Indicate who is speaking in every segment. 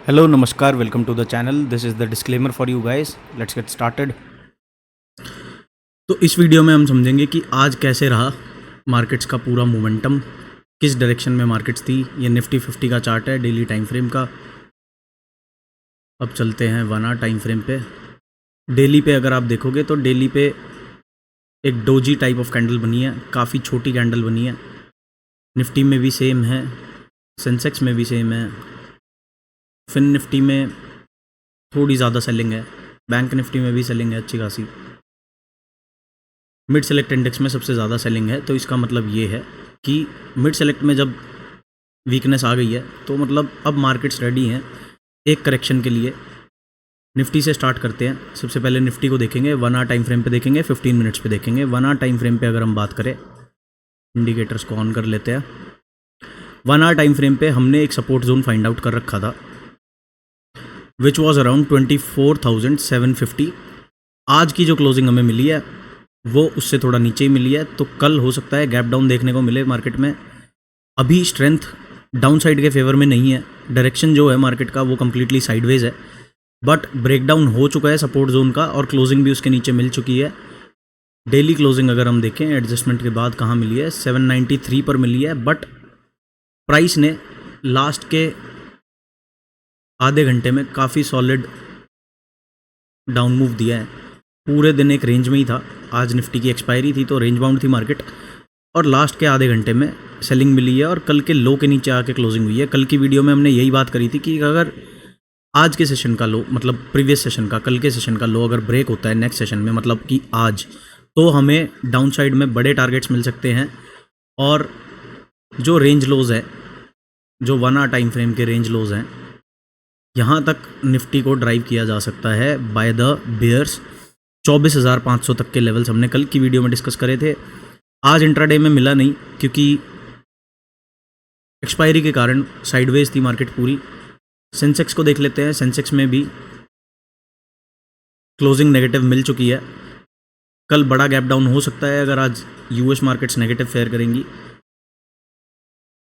Speaker 1: Hello, Namaskar, welcome to the channel. This is the disclaimer for you guys. Let's get started. तो इस video में हम समझेंगे कि आज कैसे रहा मार्केट्स का पूरा मोमेंटम, किस डायरेक्शन में मार्केट्स थी। ये निफ्टी 50 का चार्ट है डेली टाइम फ्रेम का। अब चलते हैं 1 आवर टाइम फ्रेम पे। डेली पे अगर आप देखोगे तो डेली पे एक डोजी टाइप ऑफ कैंडल बनी है, काफ़ी छोटी कैंडल बनी है। निफ्टी में भी सेम है, सेंसेक्स में भी सेम है, फिन निफ्टी में थोड़ी ज़्यादा सेलिंग है, बैंक निफ्टी में भी सेलिंग है अच्छी खासी, मिड सेलेक्ट इंडेक्स में सबसे ज़्यादा सेलिंग है। तो इसका मतलब ये है कि मिड सेलेक्ट में जब वीकनेस आ गई है तो मतलब अब मार्केट्स रेडी हैं एक करेक्शन के लिए। निफ्टी से स्टार्ट करते हैं। सबसे पहले निफ्टी को देखेंगे, 1 आवर टाइम फ्रेम पे देखेंगे, 15 मिनट्स पे देखेंगे। 1 आवर टाइम फ्रेम पे अगर हम बात करें, इंडिकेटर्स को ऑन कर लेते हैं। 1 आवर टाइम फ्रेम पे हमने एक सपोर्ट जोन फाइंड आउट कर रखा था विच वॉज अराउंड 24,750। आज की जो क्लोजिंग हमें मिली है वो उससे थोड़ा नीचे ही मिली है, तो कल हो सकता है गैप डाउन देखने को मिले मार्केट में। अभी स्ट्रेंथ डाउन साइड के फेवर में नहीं है, डायरेक्शन जो है मार्केट का वो कम्प्लीटली साइडवेज है, बट ब्रेकडाउन हो चुका है सपोर्ट जोन का और क्लोजिंग भी उसके नीचे मिल चुकी है। डेली क्लोजिंग अगर हम देखें एडजस्टमेंट के बाद कहाँ मिली है, 793 पर मिली है, बट प्राइस ने लास्ट के आधे घंटे में काफ़ी सॉलिड डाउन मूव दिया है। पूरे दिन एक रेंज में ही था। आज निफ्टी की एक्सपायरी थी तो रेंज बाउंड थी मार्केट, और लास्ट के आधे घंटे में सेलिंग मिली है और कल के लो के नीचे आके क्लोजिंग हुई है। कल की वीडियो में हमने यही बात करी थी कि अगर आज के सेशन का लो, मतलब प्रीवियस सेशन का, कल के सेशन का लो अगर ब्रेक होता है नेक्स्ट सेशन में, मतलब कि आज, तो हमें डाउन साइड में बड़े टारगेट्स मिल सकते हैं। और जो रेंज लोज है, जो 1 आवर टाइम फ्रेम के रेंज लोज हैं, यहाँ तक निफ्टी को ड्राइव किया जा सकता है बाय द बियर्स। 24,500 तक के लेवल्स हमने कल की वीडियो में डिस्कस करे थे। आज इंट्राडे में मिला नहीं क्योंकि एक्सपायरी के कारण साइडवेज थी मार्केट पूरी। सेंसेक्स को देख लेते हैं। सेंसेक्स में भी क्लोजिंग नेगेटिव मिल चुकी है। कल बड़ा गैप डाउन हो सकता है अगर आज यूएस मार्केट्स नेगेटिव फेयर करेंगी।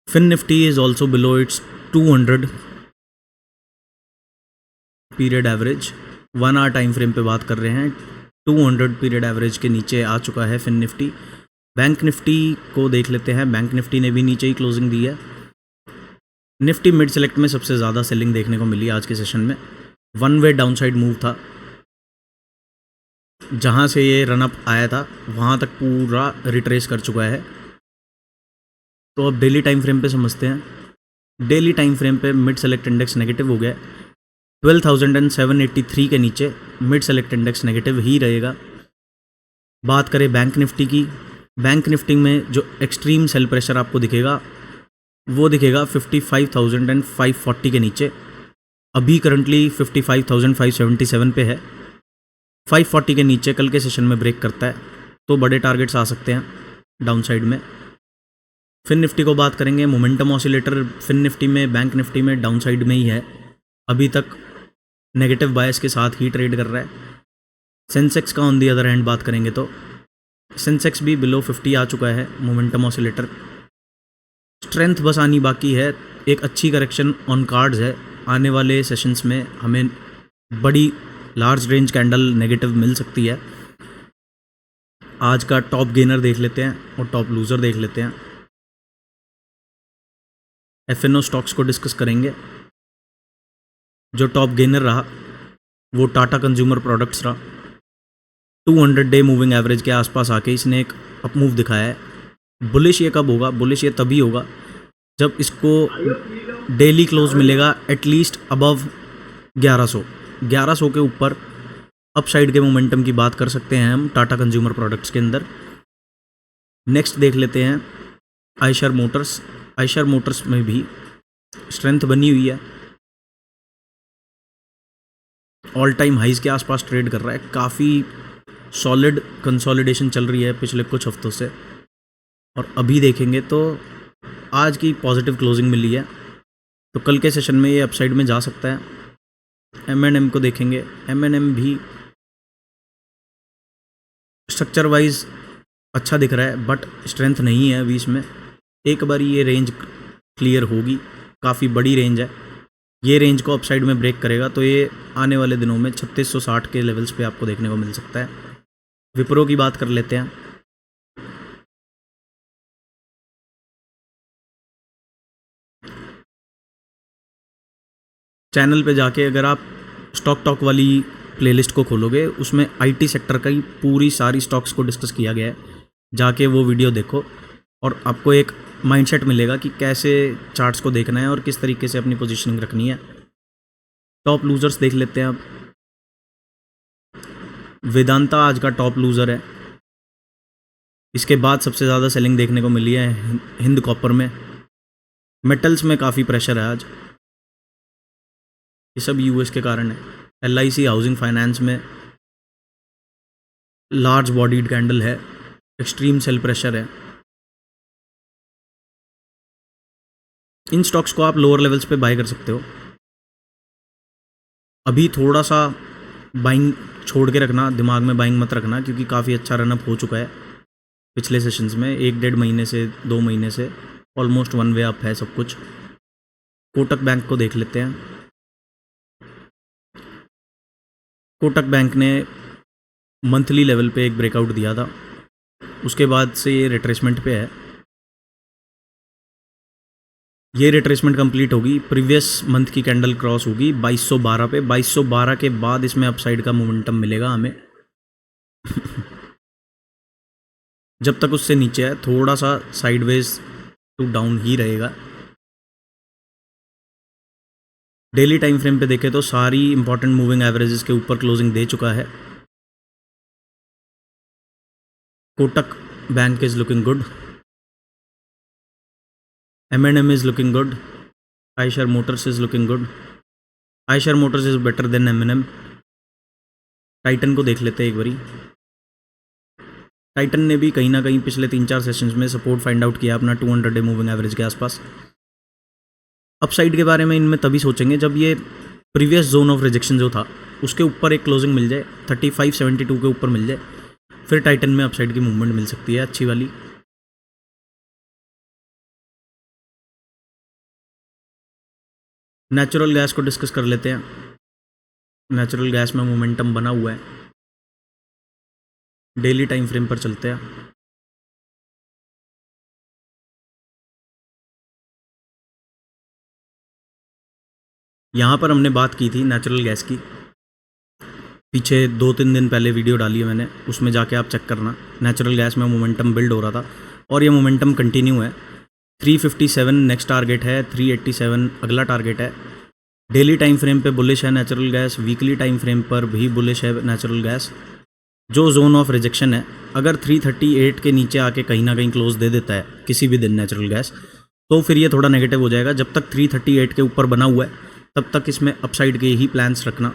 Speaker 1: Fin Nifty is also below its 200 period average. 1 hour time frame पे बात कर रहे हैं, 200 पीरियड एवरेज के नीचे आ चुका है फिन निफ्टी। बैंक निफ्टी को देख लेते हैं। बैंक निफ्टी ने भी नीचे ही क्लोजिंग दी है। निफ्टी मिड सेलेक्ट में सबसे ज़्यादा सेलिंग देखने को मिली आज के सेशन में। 1 वे डाउनसाइड मूव था, जहाँ से ये रनअप आया था वहाँ तक पूरा रिट्रेस कर चुका है। तो अब डेली टाइम फ्रेम पे समझते हैं। डेली टाइम फ्रेम पे मिड सेलेक्ट इंडेक्स नेगेटिव हो गया। 12,783 के नीचे मिड सेलेक्ट इंडेक्स नेगेटिव ही रहेगा। बात करें बैंक निफ्टी की, बैंक निफ्टी में जो एक्सट्रीम सेल प्रेशर आपको दिखेगा वो दिखेगा 55,540 के नीचे। अभी करंटली 55,577 पे है। 540 के नीचे कल के सेशन में ब्रेक करता है तो बड़े टारगेट्स आ सकते हैं डाउन साइड में। फिन निफ्टी को बात करेंगे। मोमेंटम ऑसिलेटर फिन निफ्टी में, बैंक निफ्टी में डाउन साइड में ही है, अभी तक नेगेटिव बायस के साथ ही ट्रेड कर रहा है। सेंसेक्स का ऑन दी अदर हैंड बात करेंगे तो सेंसेक्स भी बिलो 50 आ चुका है। मोमेंटम ऑसिलेटर स्ट्रेंथ बस आनी बाकी है। एक अच्छी करेक्शन ऑन कार्ड्स है। आने वाले सेशंस में हमें बड़ी लार्ज रेंज कैंडल नेगेटिव मिल सकती है। आज का टॉप गेनर देख लेते हैं और टॉप लूज़र देख लेते हैं। एफएनओ स्टॉक्स को डिस्कस करेंगे। जो टॉप गेनर रहा वो टाटा कंज्यूमर प्रोडक्ट्स रहा। 200 डे मूविंग एवरेज के आसपास आके इसने एक अप मूव दिखाया है। बुलिश ये कब होगा? बुलिश ये तभी होगा जब इसको डेली क्लोज मिलेगा एटलीस्ट अबव 1100 के ऊपर। अपसाइड के मोमेंटम की बात कर सकते हैं हम टाटा कंज्यूमर प्रोडक्ट्स के अंदर। नेक्स्ट देख लेते हैं आयशर मोटर्स। आयशर मोटर्स में भी स्ट्रेंथ बनी हुई है, ऑल टाइम हाइज के आसपास ट्रेड कर रहा है। काफ़ी सॉलिड कंसोलिडेशन चल रही है पिछले कुछ हफ्तों से, और अभी देखेंगे तो आज की पॉजिटिव क्लोजिंग मिली है तो कल के सेशन में ये अपसाइड में जा सकता है। M&M को देखेंगे। M&M भी स्ट्रक्चर वाइज अच्छा दिख रहा है बट स्ट्रेंथ नहीं है अभी इसमें। एक बार ये रेंज क्लियर होगी, काफ़ी बड़ी रेंज है, ये रेंज को अपसाइड में ब्रेक करेगा तो ये आने वाले दिनों में 3660 के लेवल्स पे आपको देखने को मिल सकता है। विप्रो की बात कर लेते हैं। चैनल पे जाके अगर आप स्टॉक टॉक वाली प्लेलिस्ट को खोलोगे, उसमें आईटी सेक्टर का ही पूरी सारी स्टॉक्स को डिस्कस किया गया है। जाके वो वीडियो देखो और आपको एक माइंडसेट मिलेगा कि कैसे चार्ट्स को देखना है और किस तरीके से अपनी पोजीशनिंग रखनी है। टॉप लूजर्स देख लेते हैं अब। वेदांता आज का टॉप लूज़र है। इसके बाद सबसे ज़्यादा सेलिंग देखने को मिली है हिंद कॉपर में। मेटल्स में काफ़ी प्रेशर है आज, ये सब यूएस के कारण है। LIC हाउसिंग फाइनेंस में लार्ज बॉडीड कैंडल है, एक्सट्रीम सेल प्रेशर है। इन स्टॉक्स को आप लोअर लेवल्स पे बाय कर सकते हो। अभी थोड़ा सा बाइंग छोड़ के रखना, दिमाग में बाइंग मत रखना, क्योंकि काफ़ी अच्छा रनअप हो चुका है पिछले सेशंस में। 1-1.5 महीने से 2 महीने से ऑलमोस्ट वन वे अप है सब कुछ। कोटक बैंक को देख लेते हैं। कोटक बैंक ने मंथली लेवल पे एक ब्रेकआउट दिया था, उसके बाद से ये रिट्रेसमेंट पे है। ये रिट्रेसमेंट कंप्लीट होगी, प्रीवियस मंथ की कैंडल क्रॉस होगी 2212 पे। 2212 के बाद इसमें अपसाइड का मोमेंटम मिलेगा हमें। जब तक उससे नीचे है थोड़ा सा साइडवेज टू डाउन ही रहेगा। डेली टाइम फ्रेम पे देखें तो सारी इंपॉर्टेंट मूविंग एवरेजेस के ऊपर क्लोजिंग दे चुका है। Kotak bank is looking good, M&M is looking good, Eicher Motors is looking good, Eicher Motors is better than M&M। Titan को देख लेते हैं एक बारी। टाइटन ने भी कहीं ना कहीं पिछले 3-4 सेशंस में सपोर्ट फाइंड आउट किया अपना 200 डे मूविंग एवरेज के आसपास। अपसाइड के बारे में इनमें तभी सोचेंगे जब ये प्रीवियस जोन ऑफ रिजेक्शन जो था उसके ऊपर एक क्लोजिंग मिल जाए, 3572 के ऊपर मिल जाए, फिर टाइटन में अपसाइड की मूवमेंट मिल सकती है अच्छी वाली। नेचुरल गैस को डिस्कस कर लेते हैं। नेचुरल गैस में मोमेंटम बना हुआ है, डेली टाइम फ्रेम पर चलते हैं। यहाँ पर हमने बात की थी नेचुरल गैस की, पीछे 2-3 दिन पहले वीडियो डाली है मैंने, उसमें जाके आप चेक करना। नेचुरल गैस में मोमेंटम बिल्ड हो रहा था और ये मोमेंटम कंटिन्यू है। 357 नेक्स्ट टारगेट है, 387 अगला टारगेट है। डेली टाइम फ्रेम पे बुलिश है natural gas, weekly time frame पर भी बुलिश है नेचुरल गैस। जो जोन ऑफ रिजेक्शन है, अगर 338 के नीचे आके कहीं ना कहीं क्लोज दे देता है किसी भी दिन नेचुरल गैस, तो फिर ये थोड़ा नेगेटिव हो जाएगा। जब तक 338 के ऊपर बना हुआ है तब तक इसमें अपसाइड के ही प्लान्स रखना।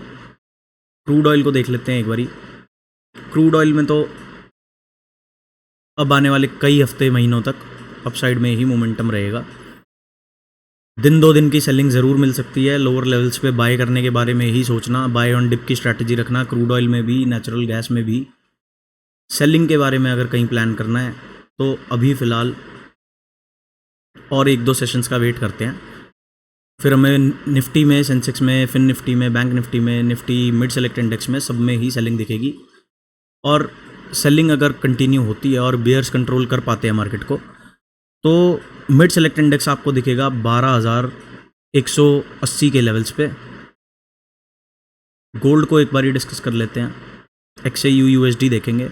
Speaker 1: क्रूड ऑयल को देख लेते हैं एक बारी। क्रूड ऑयल में तो अब आने वाले कई हफ्ते महीनों तक अपसाइड में ही मोमेंटम रहेगा। दिन 2 दिन की सेलिंग ज़रूर मिल सकती है। लोअर लेवल्स पे बाय करने के बारे में ही सोचना, बाय ऑन डिप की स्ट्रैटेजी रखना। क्रूड ऑयल में भी, नेचुरल गैस में भी सेलिंग के बारे में अगर कहीं प्लान करना है तो अभी फ़िलहाल और 1-2 सेशंस का वेट करते हैं। फिर हमें निफ्टी में, सेंसेक्स में, फिन निफ्टी में, बैंक निफ्टी में, निफ्टी मिड सेलेक्ट इंडेक्स में, सब में ही सेलिंग दिखेगी। और सेलिंग अगर कंटिन्यू होती है और बियर्स कंट्रोल कर पाते हैं मार्केट को, तो मिड सेलेक्ट इंडेक्स आपको दिखेगा 12,180 के लेवल्स पे। गोल्ड को एक बार ही डिस्कस कर लेते हैं। XAU USD देखेंगे,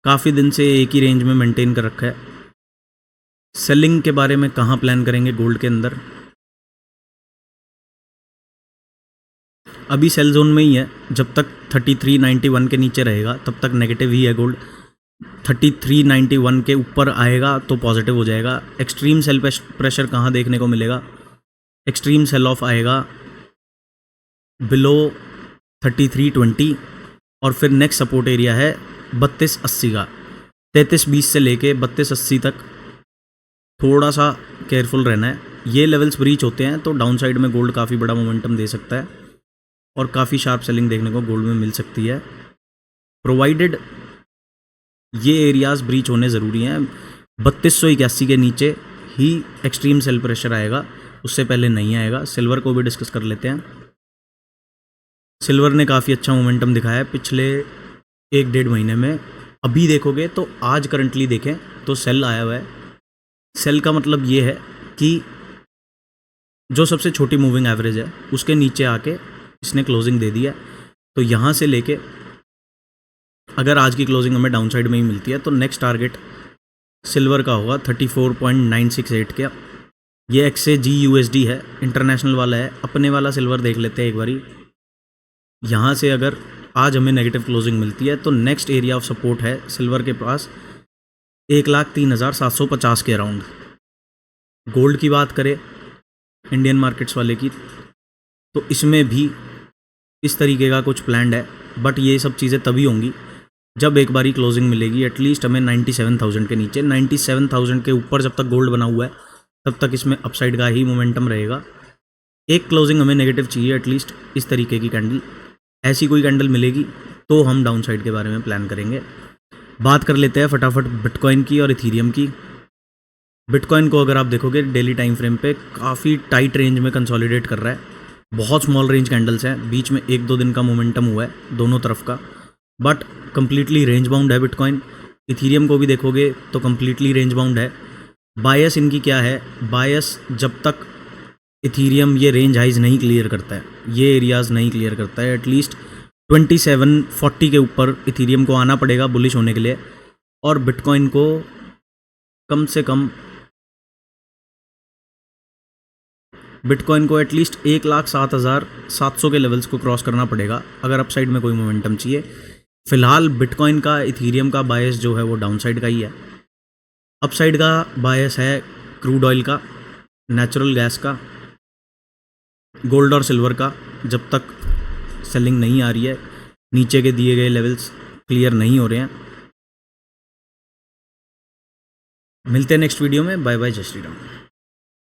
Speaker 1: काफ़ी दिन से एक ही रेंज में मेंटेन कर रखा है। सेलिंग के बारे में कहाँ प्लान करेंगे गोल्ड के अंदर? अभी सेल जोन में ही है। जब तक 3391 के नीचे रहेगा तब तक नेगेटिव ही है गोल्ड। 3391 के ऊपर आएगा तो पॉजिटिव हो जाएगा। एक्सट्रीम सेल प्रेशर कहाँ देखने को मिलेगा? एक्सट्रीम सेल ऑफ आएगा बिलो 3320 और फिर नेक्स्ट सपोर्ट एरिया है 3280 का। 3320 से लेके 3280 तक थोड़ा सा केयरफुल रहना है। ये लेवल्स ब्रीच होते हैं तो डाउन साइड में गोल्ड काफ़ी बड़ा मोमेंटम दे सकता है और काफ़ी शार्प सेलिंग देखने को गोल्ड में मिल सकती है, प्रोवाइडेड ये एरियाज़ ब्रीच होने ज़रूरी हैं। 3281 के नीचे ही एक्सट्रीम सेल प्रेशर आएगा उससे पहले नहीं आएगा। सिल्वर को भी डिस्कस कर लेते हैं। सिल्वर ने काफ़ी अच्छा मोमेंटम दिखाया है पिछले 1-1.5 महीने में। अभी देखोगे तो आज करंटली देखें तो सेल आया हुआ है। सेल का मतलब ये है कि जो सबसे छोटी मूविंग एवरेज है उसके नीचे आके इसने क्लोजिंग दे दी है। तो यहाँ से लेके अगर आज की क्लोजिंग हमें डाउन साइड में ही मिलती है तो नेक्स्ट टारगेट सिल्वर का होगा 34.968 का। ये XAG/USD है, इंटरनेशनल वाला है। अपने वाला सिल्वर देख लेते हैं एक बारी। यहाँ से अगर आज हमें नेगेटिव क्लोजिंग मिलती है तो नेक्स्ट एरिया ऑफ सपोर्ट है सिल्वर के पास 1,03,750 के अराउंड। गोल्ड की बात करें इंडियन मार्केट्स वाले की, तो इसमें भी इस तरीके का कुछ प्लान है, बट ये सब चीज़ें तभी होंगी जब एक बारी क्लोजिंग मिलेगी एटलीस्ट हमें 97,000 के नीचे। 97,000 के ऊपर जब तक गोल्ड बना हुआ है तब तक इसमें अपसाइड का ही मोमेंटम रहेगा। एक क्लोजिंग हमें नेगेटिव चाहिए एटलीस्ट इस तरीके की कैंडल। ऐसी कोई कैंडल मिलेगी तो हम डाउन साइड के बारे में प्लान करेंगे। बात कर लेते हैं फटाफट बिटकॉइन की और इथीरियम की। बिटकॉइन को अगर आप देखोगे डेली टाइम फ्रेम पे काफ़ी टाइट रेंज में कंसोलिडेट कर रहा है। बहुत स्मॉल रेंज कैंडल्स हैं, बीच में 1-2 दिन का मोमेंटम हुआ है दोनों तरफ का, बट कंप्लीटली रेंज बाउंड है बिटकॉइन। इथीरियम को भी देखोगे तो कंप्लीटली रेंज बाउंड है। बायस इनकी क्या है, बायस जब तक इथीरियम ये रेंज हाइज नहीं क्लियर करता है, ये एरियाज़ नहीं क्लियर करता है, एटलीस्ट 2740 के ऊपर इथीरियम को आना पड़ेगा बुलिश होने के लिए। और बिटकॉइन को कम से कम एटलीस्ट 1,07,700 के लेवल्स को क्रॉस करना पड़ेगा अगर अपसाइड में कोई मोमेंटम चाहिए। फिलहाल बिटकॉइन का इथीरियम का बायस जो है वो डाउन साइड का ही है। अपसाइड का बायस है क्रूड ऑयल का, नेचुरल गैस का, गोल्ड और सिल्वर का। जब तक सेलिंग नहीं आ रही है, नीचे के दिए गए लेवल्स क्लियर नहीं हो रहे हैं। मिलते हैं नेक्स्ट वीडियो में। बाय बाय, जय श्री राम।